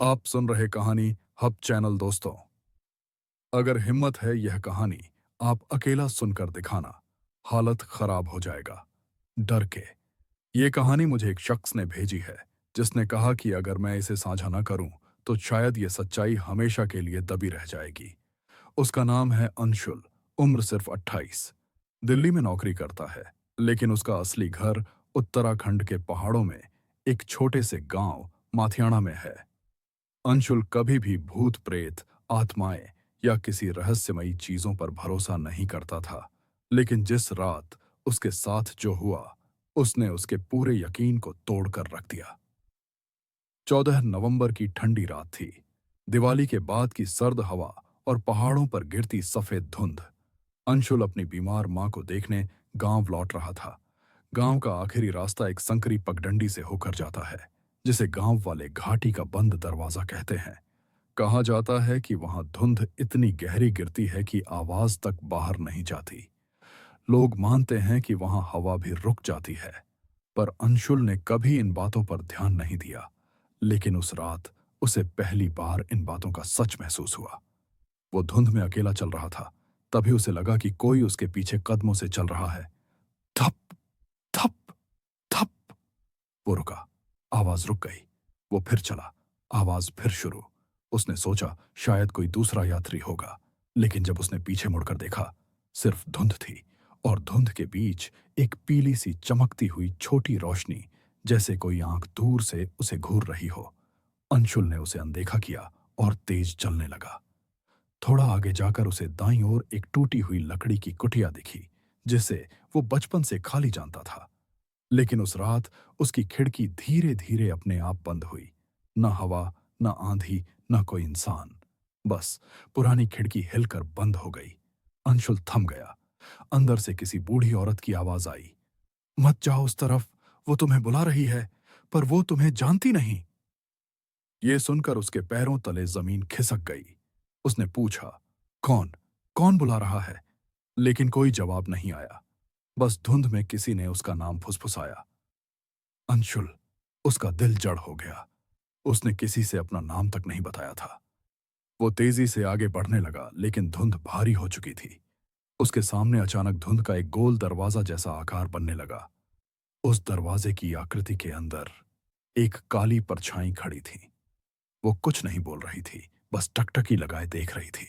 आप सुन रहे कहानी हब चैनल। दोस्तों, अगर हिम्मत है यह कहानी आप अकेला सुनकर दिखाना, हालत खराब हो जाएगा। डर के। ये कहानी मुझे एक शख्स ने भेजी है, जिसने कहा कि अगर मैं इसे साझा न करूं तो शायद ये सच्चाई हमेशा के लिए दबी रह जाएगी। उसका नाम है अंशुल। उम्र सिर्फ 28। दिल्ली में नौकरी करता है, लेकिन उसका असली घर उत्तराखंड के पहाड़ों में एक छोटे से गांव माथियाणा में है। अंशुल कभी भी भूत प्रेत, आत्माएं या किसी रहस्यमयी चीजों पर भरोसा नहीं करता था, लेकिन जिस रात उसके साथ जो हुआ, उसने उसके पूरे यकीन को तोड़कर रख दिया। 14 नवंबर की ठंडी रात थी। दिवाली के बाद की सर्द हवा और पहाड़ों पर गिरती सफेद धुंध। अंशुल अपनी बीमार मां को देखने गांव लौट रहा था। गांव का आखिरी रास्ता एक संकरी पगडंडी से होकर जाता है, जिसे गांव वाले घाटी का बंद दरवाजा कहते हैं। कहा जाता है कि वहां धुंध इतनी गहरी गिरती है कि आवाज तक बाहर नहीं जाती। लोग मानते हैं कि वहां हवा भी रुक जाती है, पर अंशुल ने कभी इन बातों पर ध्यान नहीं दिया। लेकिन उस रात उसे पहली बार इन बातों का सच महसूस हुआ। वो धुंध में अकेला चल रहा था। तभी उसे लगा कि कोई उसके पीछे कदमों से चल रहा है। थप, थप, थप। वो रुका। आवाज रुक गई। वो फिर चला। आवाज फिर शुरू। उसने सोचा शायद कोई दूसरा यात्री होगा, लेकिन जब उसने पीछे मुड़कर देखा, सिर्फ धुंध थी, और धुंध के बीच एक पीली सी चमकती हुई छोटी रोशनी, जैसे कोई आंख दूर से उसे घूर रही हो। अंशुल ने उसे अनदेखा किया और तेज चलने लगा। थोड़ा आगे जाकर उसे दाईं ओर एक टूटी हुई लकड़ी की कुटिया दिखी, जिसे वो बचपन से खाली जानता था। लेकिन उस रात उसकी खिड़की धीरे धीरे अपने आप बंद हुई। न हवा, न आंधी, न कोई इंसान। बस पुरानी खिड़की हिलकर बंद हो गई। अंशुल थम गया। अंदर से किसी बूढ़ी औरत की आवाज आई। मत जाओ उस तरफ, वो तुम्हें बुला रही है, पर वो तुम्हें जानती नहीं। ये सुनकर उसके पैरों तले जमीन खिसक गई। उसने पूछा, कौन? कौन बुला रहा है? लेकिन कोई जवाब नहीं आया। बस धुंध में किसी ने उसका नाम फुसफुसाया। अंशुल। उसका दिल जड़ हो गया। उसने किसी से अपना नाम तक नहीं बताया था। वो तेजी से आगे बढ़ने लगा, लेकिन धुंध भारी हो चुकी थी। उसके सामने अचानक धुंध का एक गोल दरवाजा जैसा आकार बनने लगा। उस दरवाजे की आकृति के अंदर एक काली परछाई खड़ी थी। वो कुछ नहीं बोल रही थी, बस टकटकी लगाए देख रही थी,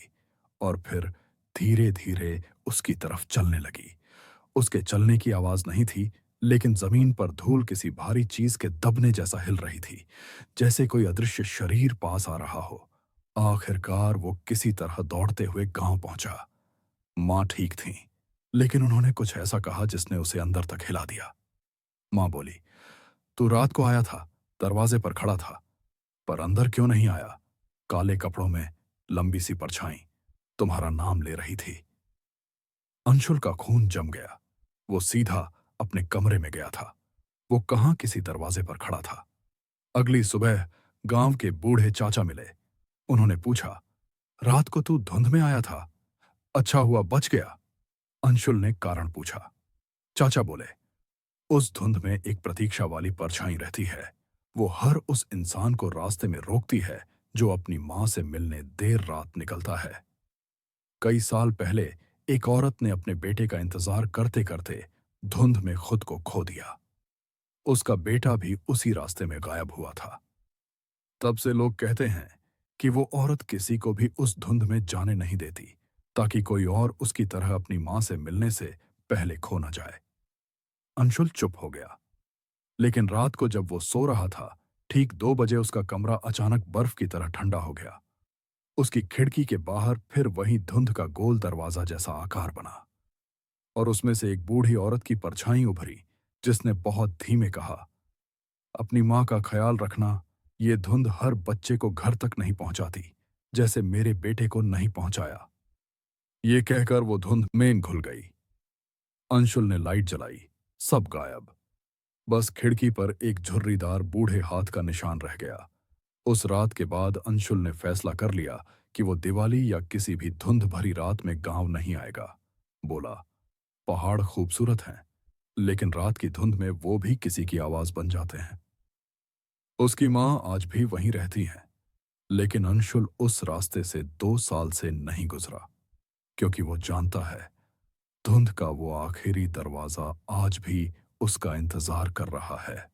और फिर धीरे धीरे उसकी तरफ चलने लगी। उसके चलने की आवाज नहीं थी, लेकिन जमीन पर धूल किसी भारी चीज के दबने जैसा हिल रही थी, जैसे कोई अदृश्य शरीर पास आ रहा हो। आखिरकार वो किसी तरह दौड़ते हुए गांव पहुंचा। मां ठीक थी, लेकिन उन्होंने कुछ ऐसा कहा जिसने उसे अंदर तक हिला दिया। मां बोली, तू रात को आया था, दरवाजे पर खड़ा था, पर अंदर क्यों नहीं आया? काले कपड़ों में लंबी सी परछाई तुम्हारा नाम ले रही थी। अंशुल का खून जम गया। वो सीधा अपने कमरे में गया था। वो कहाँ किसी दरवाजे पर खड़ा था। अगली सुबह गांव के बूढ़े चाचा मिले। उन्होंने पूछा, रात को तू धुंध में आया था? अच्छा हुआ बच गया। अंशुल ने कारण पूछा। चाचा बोले, उस धुंध में एक प्रतीक्षा वाली परछाई रहती है। वो हर उस इंसान को रास्ते में रोकती है जो अपनी मां से मिलने देर रात निकलता है। कई साल पहले एक औरत ने अपने बेटे का इंतजार करते करते धुंध में खुद को खो दिया। उसका बेटा भी उसी रास्ते में गायब हुआ था। तब से लोग कहते हैं कि वो औरत किसी को भी उस धुंध में जाने नहीं देती, ताकि कोई और उसकी तरह अपनी मां से मिलने से पहले खो न जाए। अंशुल चुप हो गया। लेकिन रात को जब वो सो रहा था, ठीक 2 बजे उसका कमरा अचानक बर्फ की तरह ठंडा हो गया। उसकी खिड़की के बाहर फिर वही धुंध का गोल दरवाजा जैसा आकार बना, और उसमें से एक बूढ़ी औरत की परछाई उभरी, जिसने बहुत धीमे कहा, अपनी मां का ख्याल रखना। ये धुंध हर बच्चे को घर तक नहीं पहुंचाती, जैसे मेरे बेटे को नहीं पहुंचाया। ये कहकर वो धुंध में घुल गई। अंशुल ने लाइट जलाई। सब गायब। बस खिड़की पर एक झुर्रीदार बूढ़े हाथ का निशान रह गया। उस रात के बाद अंशुल ने फैसला कर लिया कि वो दिवाली या किसी भी धुंध भरी रात में गांव नहीं आएगा। बोला, पहाड़ खूबसूरत हैं, लेकिन रात की धुंध में वो भी किसी की आवाज बन जाते हैं। उसकी मां आज भी वहीं रहती हैं, लेकिन अंशुल उस रास्ते से 2 साल से नहीं गुजरा, क्योंकि वो जानता है धुंध का वो आखिरी दरवाजा आज भी उसका इंतजार कर रहा है।